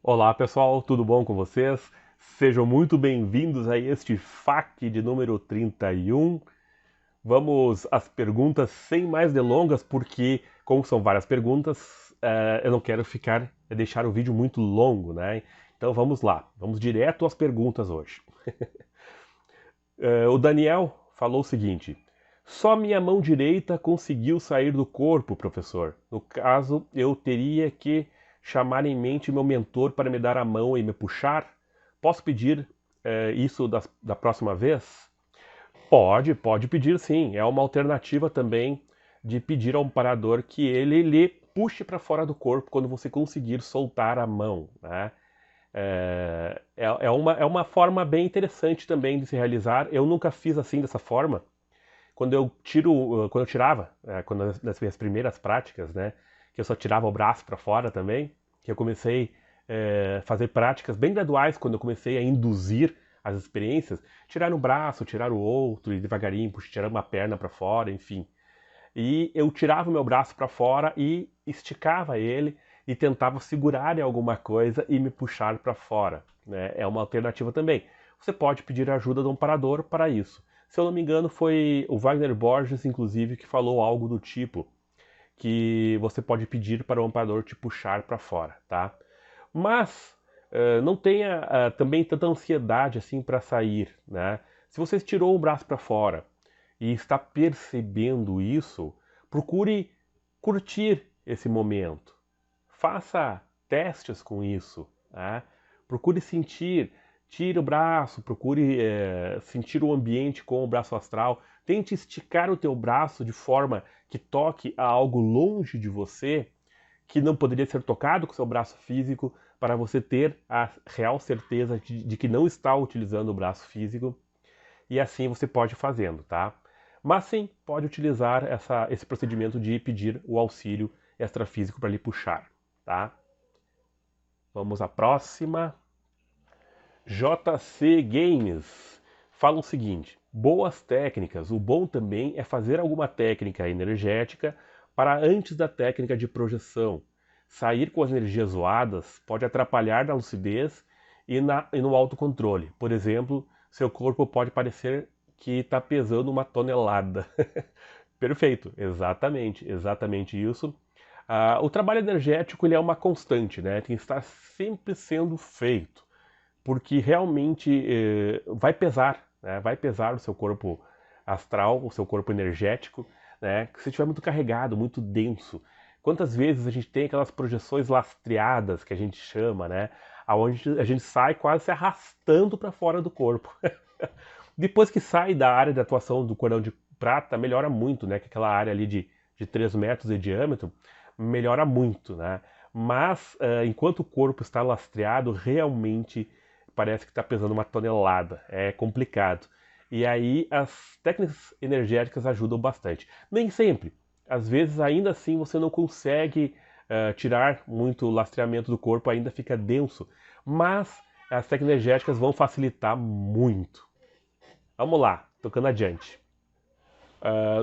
Olá pessoal, tudo bom com vocês? Sejam muito bem-vindos a este FAQ de número 31. Vamos às perguntas sem mais delongas, porque, como são várias perguntas, eu não quero deixar o vídeo muito longo, né? Então vamos lá, vamos direto às perguntas hoje. O Daniel falou o seguinte: só minha mão direita conseguiu sair do corpo, professor. No caso, eu teria que chamar em mente meu mentor para me dar a mão e me puxar? Posso pedir isso da próxima vez? Pode pedir sim. É uma alternativa também de pedir ao amparador que ele lhe puxe para fora do corpo quando você conseguir soltar a mão, né? É uma forma bem interessante também de se realizar. Eu nunca fiz assim dessa forma. Quando eu tirava, nas minhas primeiras práticas, né, que eu só tirava o braço para fora também, que eu comecei a fazer práticas bem graduais quando eu comecei a induzir as experiências, tirar um braço, tirar o outro, e devagarinho, tirar uma perna para fora, enfim. E eu tirava o meu braço para fora e esticava ele e tentava segurar em alguma coisa e me puxar para fora, né? É uma alternativa também. Você pode pedir ajuda de um parador para isso. Se eu não me engano, foi o Wagner Borges, inclusive, que falou algo do tipo que você pode pedir para o amparador te puxar para fora, tá? Mas não tenha também tanta ansiedade assim para sair, né? Se você estirou o braço para fora e está percebendo isso, procure curtir esse momento. Faça testes com isso, né? Procure sentir, tire o braço, procure sentir o ambiente com o braço astral. Tente esticar o teu braço de forma que toque a algo longe de você, que não poderia ser tocado com o seu braço físico, para você ter a real certeza de que não está utilizando o braço físico. E assim você pode ir fazendo, tá? Mas sim, pode utilizar esse procedimento de pedir o auxílio extrafísico para lhe puxar, tá? Vamos à próxima. JC Games fala o seguinte: boas técnicas. O bom também é fazer alguma técnica energética para antes da técnica de projeção. Sair com as energias zoadas pode atrapalhar na lucidez e no autocontrole. Por exemplo, seu corpo pode parecer que está pesando uma tonelada. Perfeito, exatamente isso. O trabalho energético ele é uma constante, né? Tem que estar sempre sendo feito porque realmente vai pesar, né? Vai pesar o seu corpo astral, o seu corpo energético, né? Se estiver muito carregado, muito denso. Quantas vezes a gente tem aquelas projeções lastreadas que a gente chama, né? Aonde a gente sai quase se arrastando para fora do corpo. Depois que sai da área de atuação do cordão de prata, melhora muito, né? Que aquela área ali de 3 metros de diâmetro melhora muito, né? Mas enquanto o corpo está lastreado, realmente parece que está pesando uma tonelada. É complicado. E aí as técnicas energéticas ajudam bastante. Nem sempre. Às vezes, ainda assim, você não consegue tirar muito lastreamento do corpo, ainda fica denso. Mas as técnicas energéticas vão facilitar muito. Vamos lá, tocando adiante.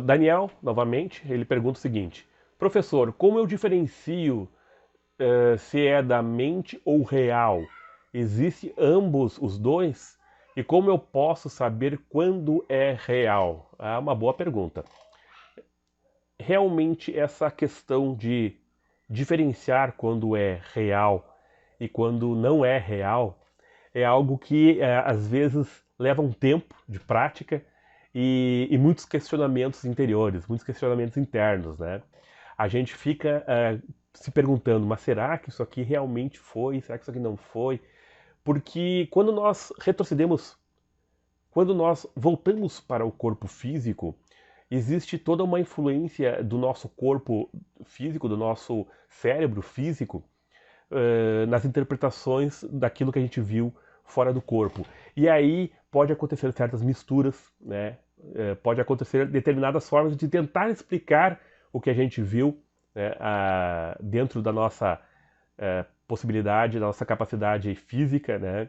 Daniel, novamente, ele pergunta o seguinte: professor, como eu diferencio se é da mente ou real? Existe ambos os dois? E como eu posso saber quando é real? É uma boa pergunta. Realmente essa questão de diferenciar quando é real e quando não é real é algo que às vezes leva um tempo de prática e muitos questionamentos interiores, muitos questionamentos internos, né? A gente fica se perguntando, mas será que isso aqui realmente foi? Será que isso aqui não foi? Porque quando nós retrocedemos, quando nós voltamos para o corpo físico, existe toda uma influência do nosso corpo físico, do nosso cérebro físico, nas interpretações daquilo que a gente viu fora do corpo. E aí pode acontecer certas misturas, né? Pode acontecer determinadas formas de tentar explicar o que a gente viu, né, dentro da nossa possibilidade, da nossa capacidade física, né?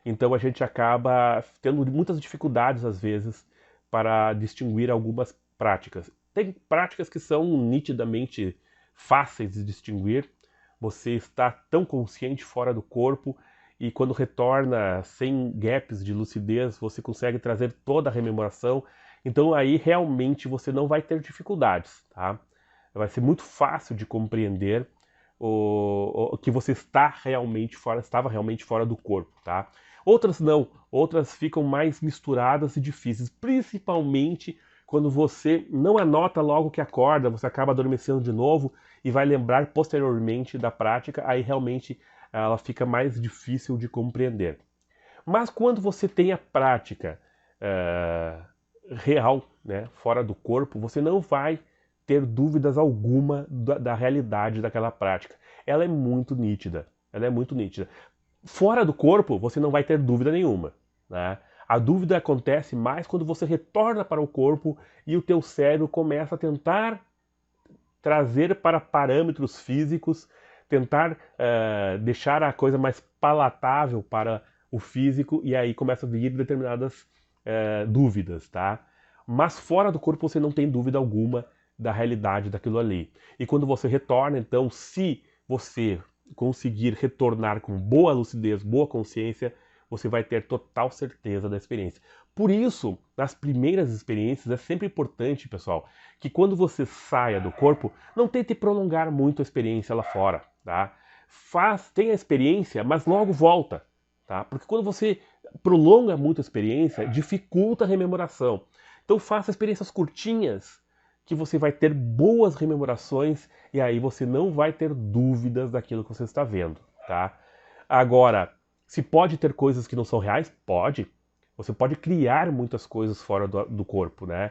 Então a gente acaba tendo muitas dificuldades às vezes para distinguir algumas práticas. Tem práticas que são nitidamente fáceis de distinguir, você está tão consciente fora do corpo e quando retorna sem gaps de lucidez, você consegue trazer toda a rememoração. Então aí realmente você não vai ter dificuldades, tá? Vai ser muito fácil de compreender o que você estava realmente fora do corpo, tá? Outras não, outras ficam mais misturadas e difíceis, principalmente quando você não anota logo que acorda, você acaba adormecendo de novo e vai lembrar posteriormente da prática, aí realmente ela fica mais difícil de compreender. Mas quando você tem a prática real, né, fora do corpo, você não vai ter dúvidas alguma da realidade daquela prática. Ela é muito nítida. Ela é muito nítida. Fora do corpo, você não vai ter dúvida nenhuma, né? A dúvida acontece mais quando você retorna para o corpo e o teu cérebro começa a tentar trazer para parâmetros físicos, tentar deixar a coisa mais palatável para o físico e aí começa a vir determinadas dúvidas, tá? Mas fora do corpo você não tem dúvida alguma da realidade daquilo ali. E quando você retorna, então, se você conseguir retornar com boa lucidez, boa consciência, você vai ter total certeza da experiência. Por isso, nas primeiras experiências, é sempre importante, pessoal, que quando você saia do corpo, não tente prolongar muito a experiência lá fora, tá? Tenha a experiência, mas logo volta, tá? Porque quando você prolonga muito a experiência, dificulta a rememoração. Então faça experiências curtinhas, que você vai ter boas rememorações e aí você não vai ter dúvidas daquilo que você está vendo, tá? Agora, se pode ter coisas que não são reais? Pode. Você pode criar muitas coisas fora do corpo, né?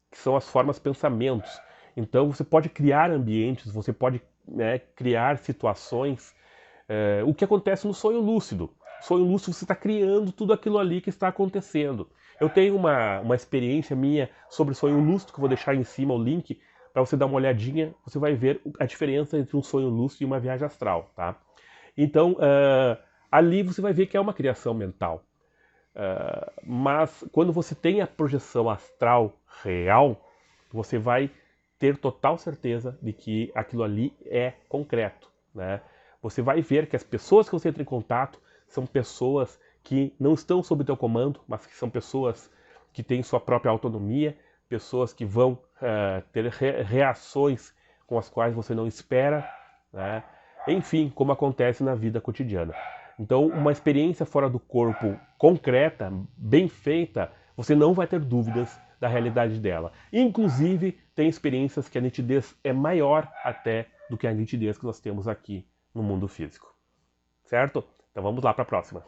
Que são as formas pensamentos. Então você pode criar ambientes, você pode, né, criar situações. O que acontece no sonho lúcido? No sonho lúcido você está criando tudo aquilo ali que está acontecendo. Eu tenho uma experiência minha sobre sonho lúcido, que eu vou deixar em cima o link, para você dar uma olhadinha, você vai ver a diferença entre um sonho lúcido e uma viagem astral, tá? Então, ali você vai ver que é uma criação mental. Mas quando você tem a projeção astral real, você vai ter total certeza de que aquilo ali é concreto, né? Você vai ver que as pessoas que você entra em contato são pessoas que não estão sob teu comando, mas que são pessoas que têm sua própria autonomia, pessoas que vão ter reações com as quais você não espera, né? Enfim, como acontece na vida cotidiana. Então, uma experiência fora do corpo concreta, bem feita, você não vai ter dúvidas da realidade dela. Inclusive, tem experiências que a nitidez é maior até do que a nitidez que nós temos aqui no mundo físico. Certo? Então vamos lá para a próxima.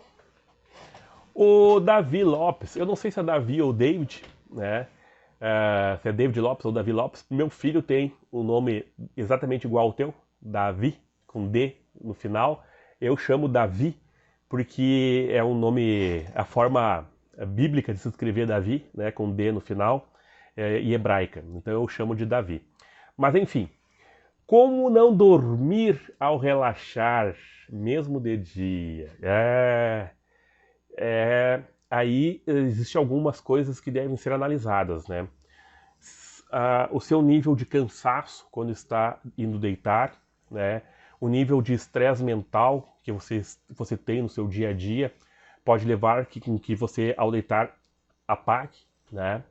O Davi Lopes, eu não sei se é Davi ou David, né? Se é David Lopes ou Davi Lopes. Meu filho tem um nome exatamente igual ao teu, Davi, com D no final. Eu chamo Davi porque é um nome, a forma bíblica de se escrever Davi, né, com D no final, e hebraica. Então eu chamo de Davi. Mas enfim, como não dormir ao relaxar, mesmo de dia? Aí existem algumas coisas que devem ser analisadas, né? O seu nível de cansaço quando está indo deitar, né? O nível de estresse mental que você tem no seu dia a dia pode levar com que você, ao deitar, apague, né?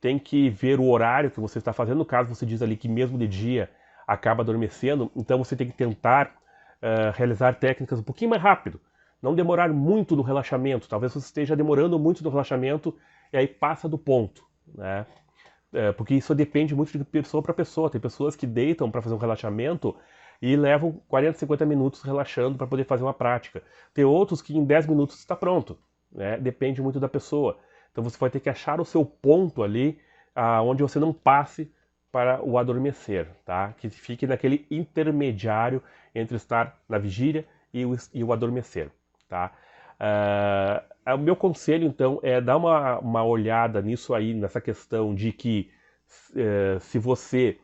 Tem que ver o horário que você está fazendo. No caso, você diz ali que mesmo de dia acaba adormecendo, então você tem que tentar realizar técnicas um pouquinho mais rápido. Não demorar muito no relaxamento. Talvez você esteja demorando muito no relaxamento e aí passa do ponto, né? Porque isso depende muito de pessoa para pessoa. Tem pessoas que deitam para fazer um relaxamento e levam 40, 50 minutos relaxando para poder fazer uma prática. Tem outros que em 10 minutos está pronto, né? Depende muito da pessoa. Então você vai ter que achar o seu ponto ali, onde você não passe para o adormecer, tá? Que fique naquele intermediário entre estar na vigília e o adormecer, tá? O meu conselho, então, é dar uma olhada nisso aí, nessa questão de que se você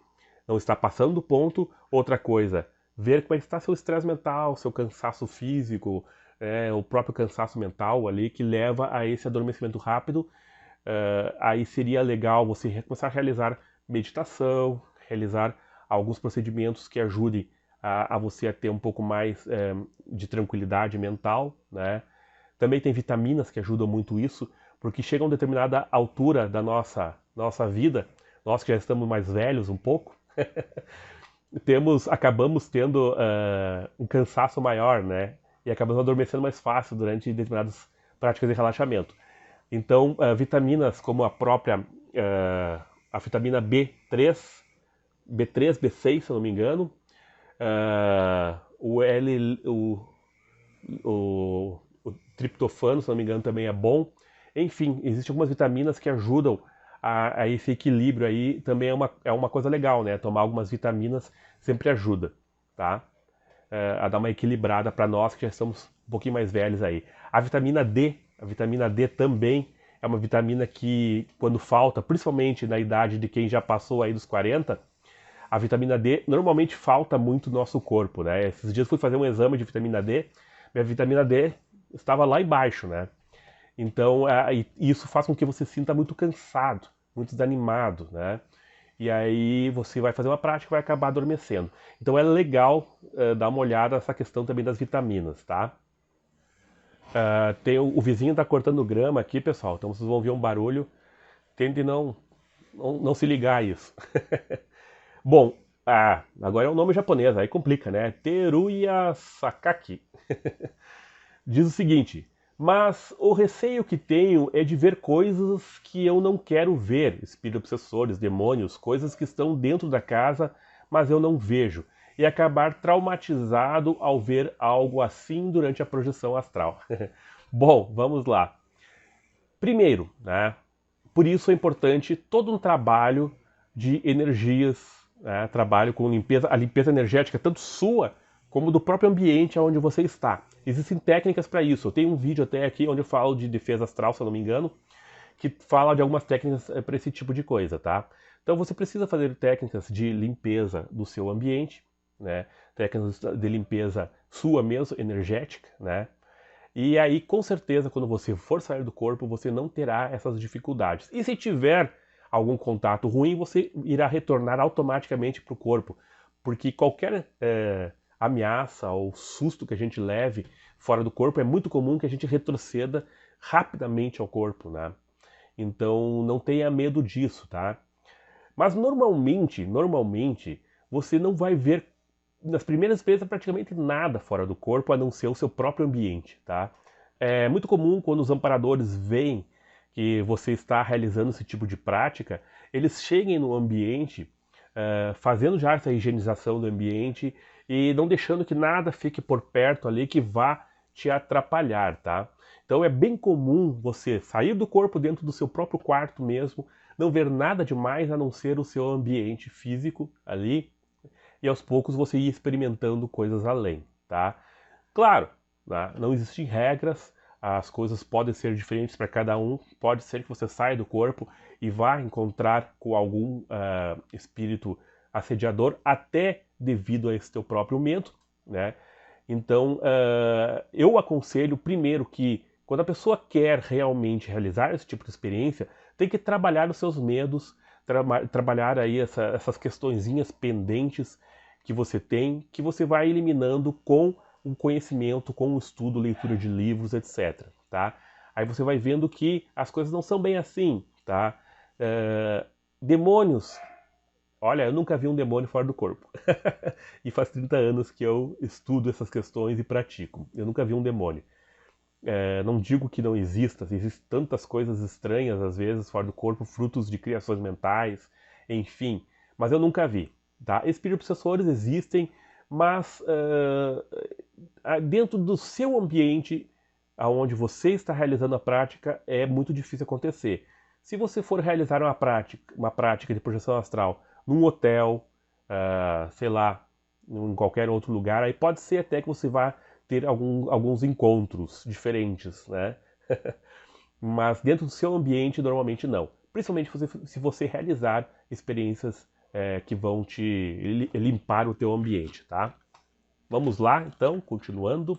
não está passando do ponto, outra coisa, ver como é que está seu estresse mental, seu cansaço físico, o próprio cansaço mental ali, que leva a esse adormecimento rápido. Aí seria legal você começar a realizar meditação, realizar alguns procedimentos que ajudem a você a ter um pouco mais de tranquilidade mental, né? Também tem vitaminas que ajudam muito isso, porque chega a uma determinada altura da nossa vida, nós que já estamos mais velhos um pouco, acabamos tendo um cansaço maior, né? E acabamos adormecendo mais fácil durante determinadas práticas de relaxamento. Então, vitaminas como a própria a vitamina B3, B6, se eu não me engano, o triptofano, se não me engano, também é bom. Enfim, existem algumas vitaminas que ajudam a esse equilíbrio aí, também é uma coisa legal, né? Tomar algumas vitaminas sempre ajuda, tá? A dar uma equilibrada para nós que já estamos um pouquinho mais velhos aí. A vitamina D também é uma vitamina que, quando falta, principalmente na idade de quem já passou aí dos 40, a vitamina D normalmente falta muito no nosso corpo, né? Esses dias fui fazer um exame de vitamina D, minha vitamina D estava lá embaixo, né? Então, isso faz com que você se sinta muito cansado, muito desanimado, né? E aí você vai fazer uma prática e vai acabar adormecendo. Então é legal dar uma olhada nessa questão também das vitaminas, tá? Tem o vizinho tá cortando grama aqui, pessoal, então vocês vão ouvir um barulho. Tente não se ligar a isso. Bom, agora é um nome japonês, aí complica, né? Teruya Sakaki. Diz o seguinte: mas o receio que tenho é de ver coisas que eu não quero ver, espíritos obsessores, demônios, coisas que estão dentro da casa, mas eu não vejo, e acabar traumatizado ao ver algo assim durante a projeção astral. Bom, vamos lá. Primeiro, né? Por isso é importante todo um trabalho de energias, né? Trabalho com a limpeza energética, tanto sua como do próprio ambiente onde você está. Existem técnicas para isso. Eu tenho um vídeo até aqui onde eu falo de defesa astral, se eu não me engano, que fala de algumas técnicas para esse tipo de coisa, tá? Então você precisa fazer técnicas de limpeza do seu ambiente, né? Técnicas de limpeza sua mesmo, energética, né? E aí, com certeza, quando você for sair do corpo, você não terá essas dificuldades. E se tiver algum contato ruim, você irá retornar automaticamente para o corpo. Porque qualquer ameaça ou susto que a gente leve fora do corpo, é muito comum que a gente retroceda rapidamente ao corpo, né? Então, não tenha medo disso, tá? Mas normalmente, você não vai ver nas primeiras vezes praticamente nada fora do corpo, a não ser o seu próprio ambiente, tá? É muito comum quando os amparadores veem que você está realizando esse tipo de prática, eles cheguem no ambiente fazendo já essa higienização do ambiente e não deixando que nada fique por perto ali que vá te atrapalhar, tá? Então é bem comum você sair do corpo dentro do seu próprio quarto mesmo, não ver nada demais a não ser o seu ambiente físico ali, e aos poucos você ir experimentando coisas além, tá? Claro, né, não existem regras, as coisas podem ser diferentes para cada um, pode ser que você saia do corpo e vá encontrar com algum espírito assediador, até devido a esse teu próprio medo, né? Então, eu aconselho primeiro que quando a pessoa quer realmente realizar esse tipo de experiência, tem que trabalhar os seus medos, trabalhar aí essas questõezinhas pendentes que você tem, que você vai eliminando com o conhecimento, com o estudo, leitura de livros, etc. Tá? Aí você vai vendo que as coisas não são bem assim, tá? Demônios. Olha, eu nunca vi um demônio fora do corpo. E faz 30 anos que eu estudo essas questões e pratico. Eu nunca vi um demônio. Não digo que não exista, existem tantas coisas estranhas às vezes fora do corpo, frutos de criações mentais, enfim, mas eu nunca vi. Tá? Espíritos obsessores existem, mas dentro do seu ambiente, onde você está realizando a prática, é muito difícil acontecer. Se você for realizar uma prática de projeção astral num hotel, sei lá, em qualquer outro lugar, aí pode ser até que você vá ter alguns encontros diferentes, né? Mas dentro do seu ambiente, normalmente não. Principalmente se você realizar experiências que vão te limpar o teu ambiente, tá? Vamos lá, então, continuando.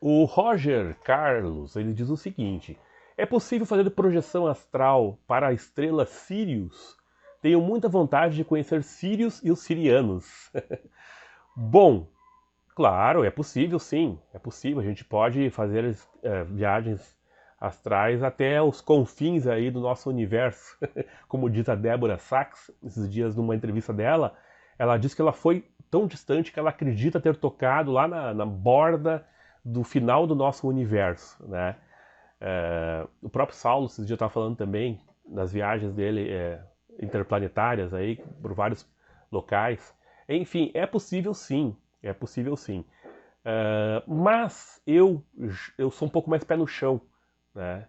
O Roger Carlos, ele diz o seguinte: é possível fazer projeção astral para a estrela Sirius? Tenho muita vontade de conhecer sírios e os sirianos. Bom, claro, é possível sim, é possível. A gente pode fazer viagens astrais até os confins aí do nosso universo. Como diz a Débora Sachs, esses dias numa entrevista dela, ela disse que ela foi tão distante que ela acredita ter tocado lá na borda do final do nosso universo, né? O próprio Saulo, esses dias eu estava falando também, das viagens dele interplanetárias aí, por vários locais. Enfim, é possível sim, é possível sim. Mas eu sou um pouco mais pé no chão, né?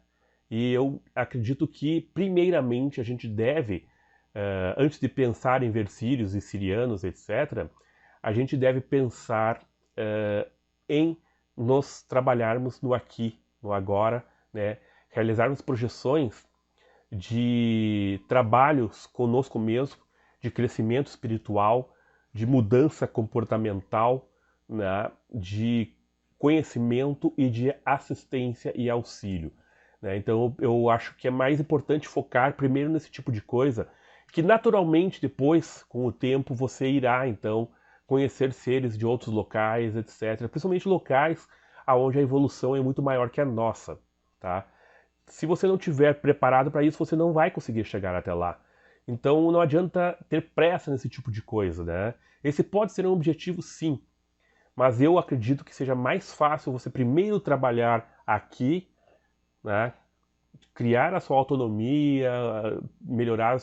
E eu acredito que, primeiramente, a gente deve, antes de pensar em ver sírios e sirianos, etc., a gente deve pensar em nos trabalharmos no aqui, no agora, né? Realizarmos projeções de trabalhos conosco mesmo, de crescimento espiritual, de mudança comportamental, né? De conhecimento e de assistência e auxílio, né? Então eu acho que é mais importante focar primeiro nesse tipo de coisa, que naturalmente depois, com o tempo, você irá então conhecer seres de outros locais, etc. Principalmente locais onde a evolução é muito maior que a nossa, tá? Se você não estiver preparado para isso, você não vai conseguir chegar até lá. Então não adianta ter pressa nesse tipo de coisa, né? Esse pode ser um objetivo, sim, mas eu acredito que seja mais fácil você primeiro trabalhar aqui, né? Criar a sua autonomia, melhorar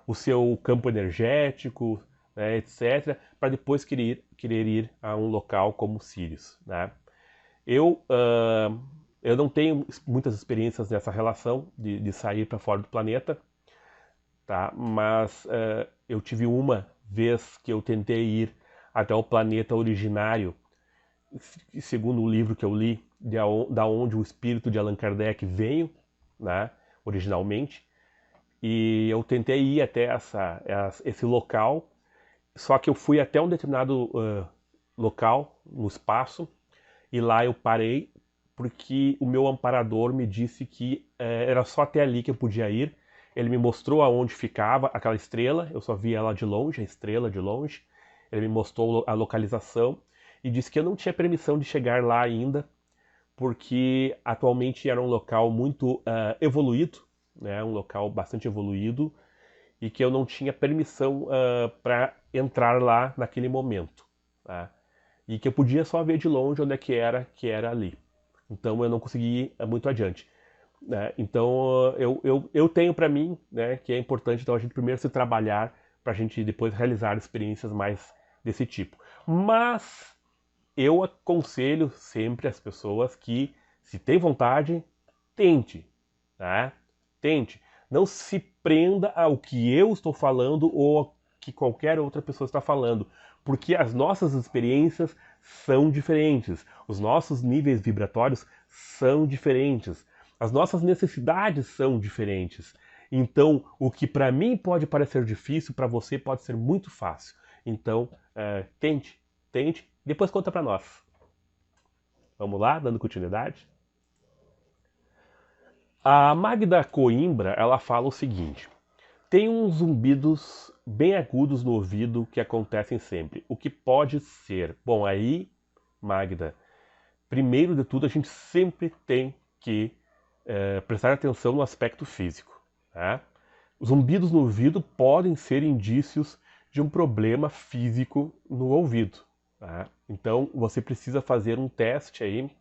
o seu campo energético, né, etc., para depois querer ir a um local como Sirius, né? Eu, eu não tenho muitas experiências nessa relação de sair para fora do planeta, tá? Mas eu tive uma vez que eu tentei ir até o planeta originário, segundo o livro que eu li, da onde o espírito de Allan Kardec veio, né, originalmente, e eu tentei ir até esse local, só que eu fui até um determinado local no espaço, e lá eu parei porque o meu amparador me disse que era só até ali que eu podia ir. Ele me mostrou aonde ficava aquela estrela, eu só via ela de longe, a estrela de longe. Ele me mostrou a localização e disse que eu não tinha permissão de chegar lá ainda, porque atualmente era um local muito evoluído, né, um local bastante evoluído, e que eu não tinha permissão para entrar lá naquele momento, tá? E que eu podia só ver de longe onde é que era ali. Então eu não consegui ir muito adiante, né? Então eu tenho para mim, né, que é importante então a gente primeiro se trabalhar para a gente depois realizar experiências mais desse tipo. Mas eu aconselho sempre as pessoas que, se tem vontade, tente, né? Tente. Não se prenda ao que eu estou falando ou ao que qualquer outra pessoa está falando, porque as nossas experiências são diferentes, os nossos níveis vibratórios são diferentes, as nossas necessidades são diferentes. Então, o que para mim pode parecer difícil, para você pode ser muito fácil. Então, tente, tente, depois conta para nós. Vamos lá, dando continuidade? A Magda Coimbra, ela fala o seguinte: tem uns zumbidos bem agudos no ouvido que acontecem sempre. O que pode ser? Bom, aí, Magda, primeiro de tudo, a gente sempre tem que prestar atenção no aspecto físico, né? Os zumbidos no ouvido podem ser indícios de um problema físico no ouvido, tá? Então, você precisa fazer um teste aí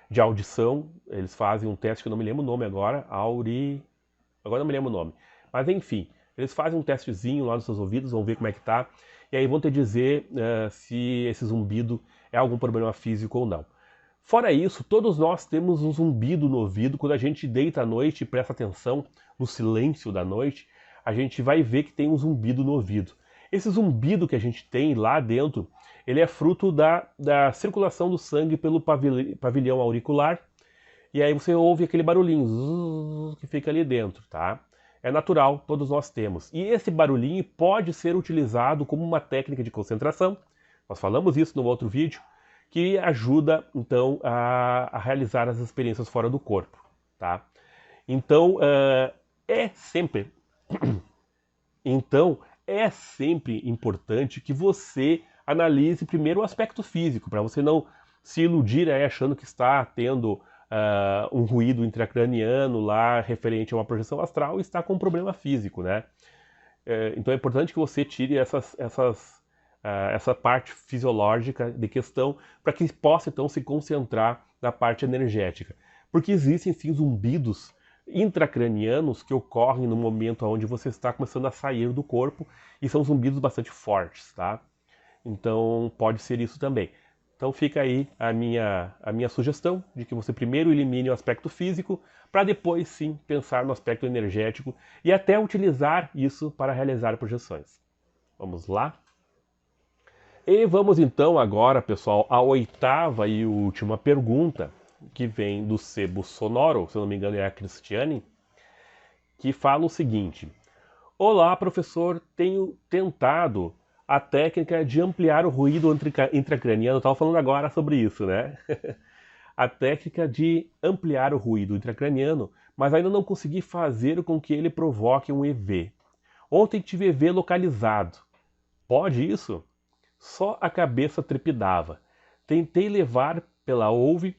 de audição. Eles fazem um teste que eu não me lembro o nome agora, agora não me lembro o nome. Mas enfim, eles fazem um testezinho lá nos seus ouvidos, vão ver como é que tá, e aí vão te dizer se esse zumbido é algum problema físico ou não. Fora isso, todos nós temos um zumbido no ouvido. Quando a gente deita à noite e presta atenção no silêncio da noite, a gente vai ver que tem um zumbido no ouvido. Esse zumbido que a gente tem lá dentro, ele é fruto da circulação do sangue pelo pavilhão auricular, e aí você ouve aquele barulhinho zzz, que fica ali dentro, tá? É natural, todos nós temos. E esse barulhinho pode ser utilizado como uma técnica de concentração. Nós falamos isso no outro vídeo, que ajuda, então, a realizar as experiências fora do corpo, tá? Então, é sempre Então, é sempre importante que você analise primeiro o aspecto físico, para você não se iludir aí achando que está tendo um ruído intracraniano lá referente a uma projeção astral e está com um problema físico, né? Então é importante que você tire essa parte fisiológica de questão para que possa então se concentrar na parte energética. Porque existem sim zumbidos intracranianos que ocorrem no momento onde você está começando a sair do corpo e são zumbidos bastante fortes, tá? Então pode ser isso também. Então fica aí a minha sugestão de que você primeiro elimine o aspecto físico para depois sim pensar no aspecto energético e até utilizar isso para realizar projeções. Vamos lá? E vamos então agora, pessoal, à oitava e última pergunta, que vem do Sebo Sonoro, se eu não me engano é a Cristiane, que fala o seguinte: Olá, professor, tenho tentado a técnica de ampliar o ruído intracraniano. Estava falando agora sobre isso, né? A técnica de ampliar o ruído intracraniano, mas ainda não consegui fazer com que ele provoque um EV. Ontem tive EV localizado. Pode isso? Só a cabeça trepidava. Tentei levar pela ouve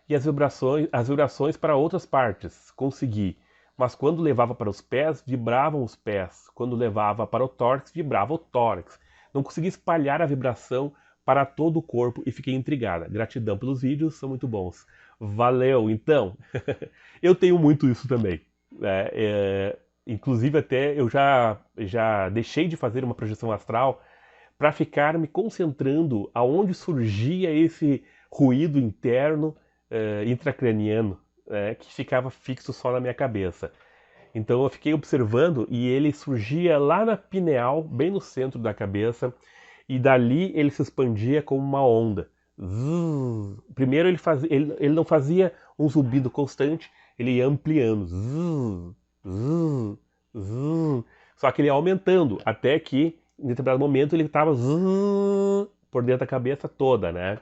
e as vibrações para outras partes. Consegui. Mas quando levava para os pés, vibravam os pés. Quando levava para o tórax, vibrava o tórax. Não consegui espalhar a vibração para todo o corpo e fiquei intrigada. Gratidão pelos vídeos, são muito bons. Valeu, então. Eu tenho muito isso também. Né? Inclusive até eu já deixei de fazer uma projeção astral para ficar me concentrando aonde surgia esse ruído interno intracraniano, que ficava fixo só na minha cabeça. Então eu fiquei observando e ele surgia lá na pineal, bem no centro da cabeça, e dali ele se expandia como uma onda. Zzz. Primeiro ele não fazia um zumbido constante, ele ia ampliando. Zzz, zzz, zzz. Só que ele ia aumentando, até que em determinado momento ele estava por dentro da cabeça toda, né?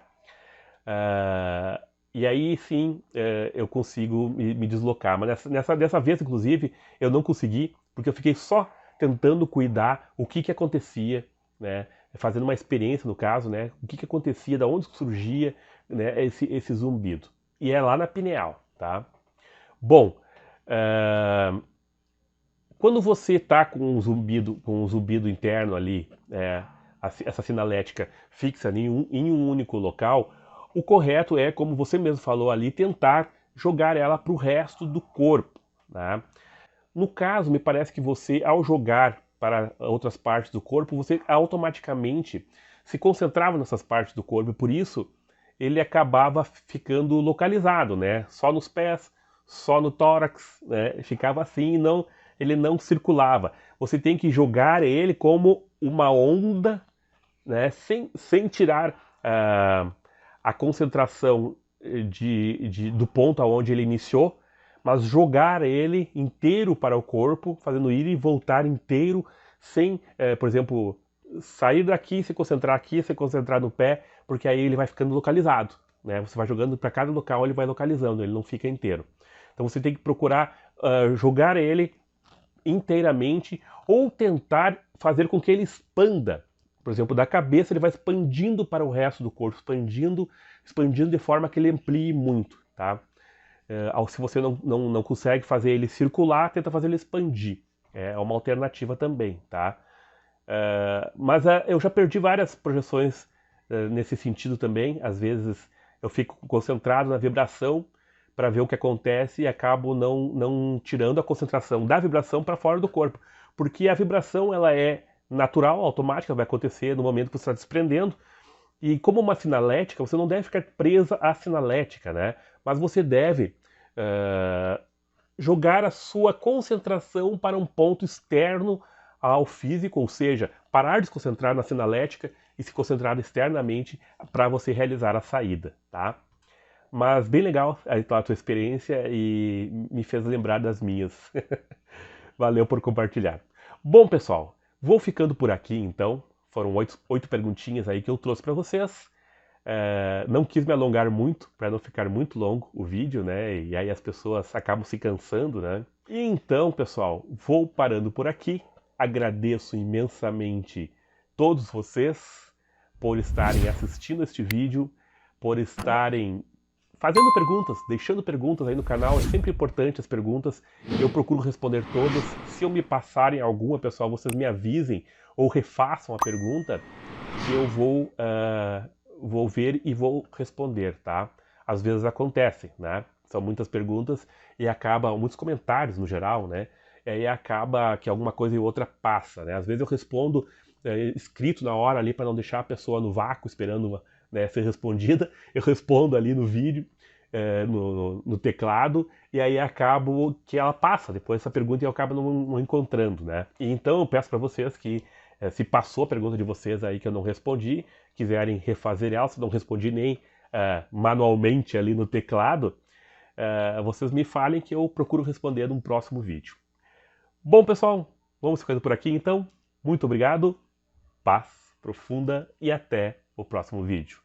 E aí sim eu consigo me deslocar. Mas dessa vez, inclusive, eu não consegui, porque eu fiquei só tentando cuidar o que acontecia, né? Fazendo uma experiência no caso, né? O que acontecia, da onde surgia, né, esse zumbido. E é lá na pineal, tá? Bom, quando você está com um zumbido interno ali, essa sinalética fixa em um único local, o correto é, como você mesmo falou ali, tentar jogar ela para o resto do corpo. Né? No caso, me parece que você, ao jogar para outras partes do corpo, você automaticamente se concentrava nessas partes do corpo, e por isso ele acabava ficando localizado, né? Só nos pés, só no tórax, né? Ficava assim e ele não circulava. Você tem que jogar ele como uma onda, né? Sem tirar a concentração do ponto aonde ele iniciou, mas jogar ele inteiro para o corpo, fazendo ir e voltar inteiro, sem, por exemplo, sair daqui, se concentrar aqui, se concentrar no pé, porque aí ele vai ficando localizado. Né? Você vai jogando para cada local, ele vai localizando, ele não fica inteiro. Então você tem que procurar jogar ele inteiramente ou tentar fazer com que ele expanda. Por exemplo, da cabeça ele vai expandindo para o resto do corpo, expandindo de forma que ele amplie muito, tá? Se você não consegue fazer ele circular, tenta fazer ele expandir. É uma alternativa também, tá? Mas eu já perdi várias projeções nesse sentido também. Às vezes eu fico concentrado na vibração para ver o que acontece e acabo não tirando a concentração da vibração para fora do corpo. Porque a vibração ela é natural, automática, vai acontecer no momento que você está desprendendo. E como uma sinalética, você não deve ficar presa à sinalética, né? Mas você deve jogar a sua concentração para um ponto externo ao físico, ou seja, parar de se concentrar na sinalética e se concentrar externamente para você realizar a saída, tá? Mas bem legal a tua experiência e me fez lembrar das minhas. Valeu por compartilhar. Bom, pessoal, vou ficando por aqui então. Foram 8 perguntinhas aí que eu trouxe para vocês. Não quis me alongar muito, para não ficar muito longo o vídeo, né? E aí as pessoas acabam se cansando, né? E então, pessoal, vou parando por aqui. agradeço imensamente todos vocês por estarem assistindo este vídeo, por estarem fazendo perguntas, deixando perguntas aí no canal. É sempre importante as perguntas, eu procuro responder todas. Se eu me passarem alguma, pessoal, vocês me avisem ou refaçam a pergunta, que eu vou ver e vou responder, tá? Às vezes acontece, né? São muitas perguntas e acaba, muitos comentários no geral, né? E acaba que alguma coisa e outra passa, né? Às vezes eu respondo escrito na hora ali para não deixar a pessoa no vácuo esperando né, ser respondida. Eu respondo ali no vídeo, no teclado, e aí acabo que ela passa depois essa pergunta e eu acabo não encontrando, né? E então eu peço para vocês que se passou a pergunta de vocês aí que eu não respondi, quiserem refazer ela, se não respondi nem manualmente ali no teclado, vocês me falem que eu procuro responder num próximo vídeo. Bom, pessoal, vamos ficando por aqui então. Muito obrigado, paz profunda e até o próximo vídeo.